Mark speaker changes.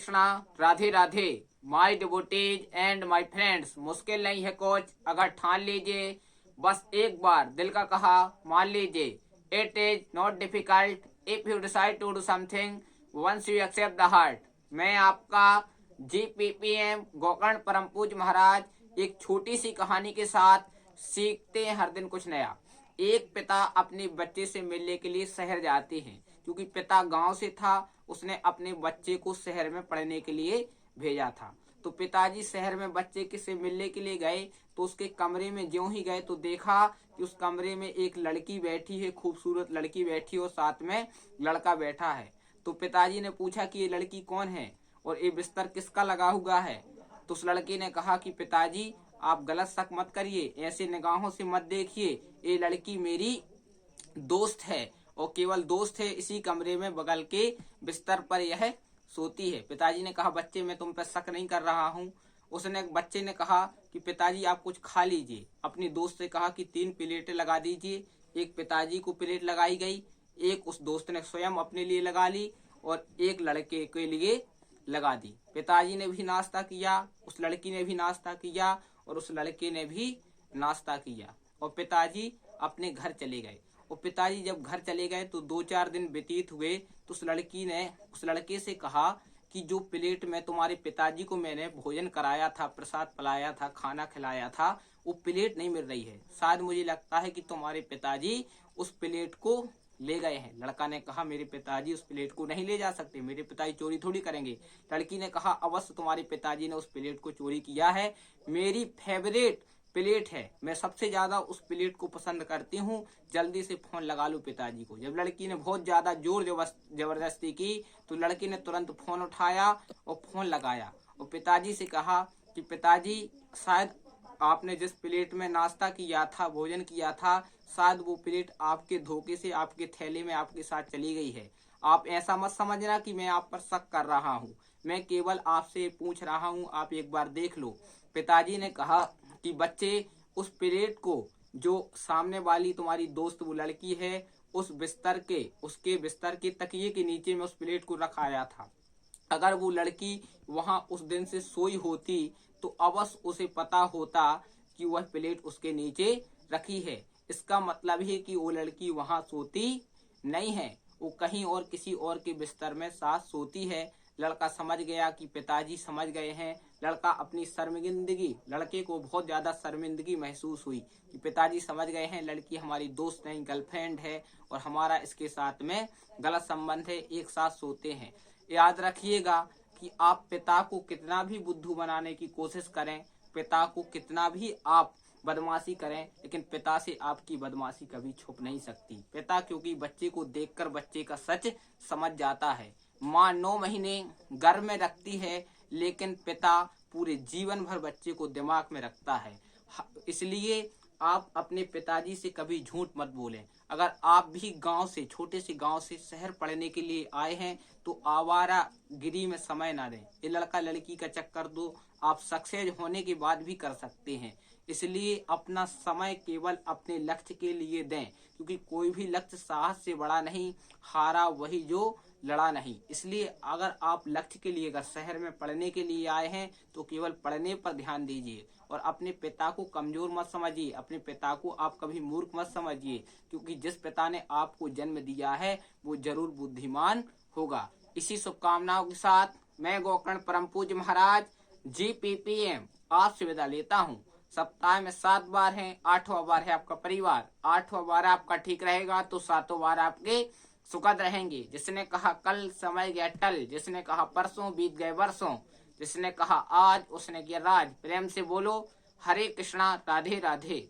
Speaker 1: Krishna, Radhe Radhe. My devotees and my friends, मुश्किल नहीं है कोच, अगर ठान लीजिए, बस एक बार दिल का कहा मान लीजिए। It is not difficult if you decide to do something once you accept the heart. मैं आपका GPPM गोकर्ण परम पूज्य महाराज एक छोटी सी कहानी के साथ सीखते हैं हर दिन कुछ नया। एक पिता अपने बच्चे से मिलने के लिए शहर जाते हैं, क्योंकि पिता गांव से था, उसने अपने बच्चे को शहर में पढ़ने के लिए भेजा था। तो पिताजी शहर में बच्चे के से मिलने के लिए गए, तो उसके कमरे में ज्यों ही गए तो देखा कि उस कमरे में एक लड़की बैठी है, खूबसूरत लड़की बैठी है और साथ में लड़का बैठा है। तो पिताजी ने पूछा कि ये लड़की कौन है और ये बिस्तर किसका लगा हुआ है। तो उस लड़के ने कहा कि पिताजी आप गलत शक मत करिए, ऐसे निगाहों से मत देखिए, ये लड़की मेरी दोस्त है और केवल दोस्त है, इसी कमरे में बगल के बिस्तर पर यह सोती है। पिताजी ने कहा बच्चे मैं तुम पर शक नहीं कर रहा हूँ। उसने बच्चे ने कहा कि पिताजी आप कुछ खा लीजिए। अपनी दोस्त से कहा कि 3 प्लेटें लगा दीजिए। एक पिताजी को प्लेट लगाई गई, एक उस दोस्त ने स्वयं अपने लिए लगा ली और एक लड़के के लिए लगा दी। पिताजी ने भी नाश्ता किया, उस लड़की ने भी नाश्ता किया और उस लड़के ने भी नाश्ता किया और पिताजी अपने घर चले गए। और पिताजी जब घर चले गए तो 2-4 दिन व्यतीत हुए, तो उस लड़की ने उस लड़के से कहा कि जो प्लेट में तुम्हारे पिताजी को मैंने भोजन कराया था, प्रसाद पिलाया था, खाना खिलाया था, वो प्लेट नहीं मिल रही है। शायद मुझे लगता है कि तुम्हारे पिताजी उस प्लेट को ले गए हैं। लड़का ने कहा मेरे पिताजी उस प्लेट को नहीं ले जा सकते, मेरे पिताजी चोरी थोड़ी करेंगे। लड़की ने कहा अवश्य तुम्हारे पिताजी ने उस प्लेट को चोरी किया है, मेरी फेवरेट प्लेट है, मैं सबसे ज्यादा उस प्लेट को पसंद करती हूँ, जल्दी से फोन लगा लो पिताजी को। जब लड़की ने बहुत ज्यादा जोर जबरदस्ती की तो लड़की ने तुरंत फोन उठाया और फोन लगाया और पिताजी से कहा कि पिताजी शायद आपने जिस प्लेट में नाश्ता किया था, भोजन किया था, शायद वो प्लेट आपके धोखे से आपके थैले में आपके साथ चली गई है। आप ऐसा मत समझना कि मैं आप पर शक कर रहा हूँ, मैं केवल आपसे पूछ रहा हूँ, आप एक बार देख लो। पिताजी ने कहा कि बच्चे उस प्लेट को जो सामने वाली तुम्हारी दोस्त वो लड़की है, उसके बिस्तर के तकिए के नीचे में उस प्लेट को रखाया था। अगर वो लड़की वहां उस दिन से सोई होती तो अवश्य उसे पता होता कि वह प्लेट उसके नीचे रखी है। इसका मतलब है कि वो लड़की वहां सोती नहीं है, वो कहीं और किसी और के बिस्तर में साथ सोती है। लड़का समझ गया कि पिताजी समझ गए हैं। लड़का अपनी शर्मिंदगी, लड़के को बहुत ज्यादा शर्मिंदगी महसूस हुई कि पिताजी समझ गए हैं, लड़की हमारी दोस्त नहीं गर्लफ्रेंड है और हमारा इसके साथ में गलत संबंध है, एक साथ सोते हैं। याद रखिएगा कि आप पिता को कितना भी बुद्धू बनाने की कोशिश करें, पिता को कितना भी आप बदमाशी करें, लेकिन पिता से आपकी बदमाशी कभी छुप नहीं सकती। पिता क्योंकि बच्चे को देखकर बच्चे का सच समझ जाता है। माँ 9 महीने गर्भ में रखती है, लेकिन पिता पूरे जीवन भर बच्चे को दिमाग में रखता है। इसलिए आप अपने पिताजी से कभी झूठ मत बोलें। अगर आप भी गांव से, छोटे से गांव से शहर पढ़ने के लिए आए हैं तो आवारागिरी में समय ना दें। ये लड़का लड़की का चक्कर दो आप सक्सेस होने के बाद भी कर सकते हैं। इसलिए अपना समय केवल अपने लक्ष्य के लिए दें, क्योंकि कोई भी लक्ष्य साहस से बड़ा नहीं, हारा वही जो लड़ा नहीं। इसलिए अगर आप लक्ष्य के लिए, अगर शहर में पढ़ने के लिए आए हैं तो केवल पढ़ने पर ध्यान दीजिए और अपने पिता को कमजोर मत समझिए, अपने पिता को आप कभी मूर्ख मत समझिए, क्योंकि जिस पिता ने आपको जन्म दिया है वो जरूर बुद्धिमान होगा। इसी शुभकामनाओं के साथ मैं गोकर्ण परम पूज्य महाराज GPPM आपसे विदा लेता हूँ। सप्ताह में 7 बार है, 8वां बार है आपका परिवार, 8वां बार आपका ठीक रहेगा तो 7वां बार आपके सुखद रहेंगे। जिसने कहा कल समय गया टल, जिसने कहा परसों बीत गए वर्षों, जिसने कहा आज उसने किया राज। प्रेम से बोलो हरे कृष्णा, राधे राधे।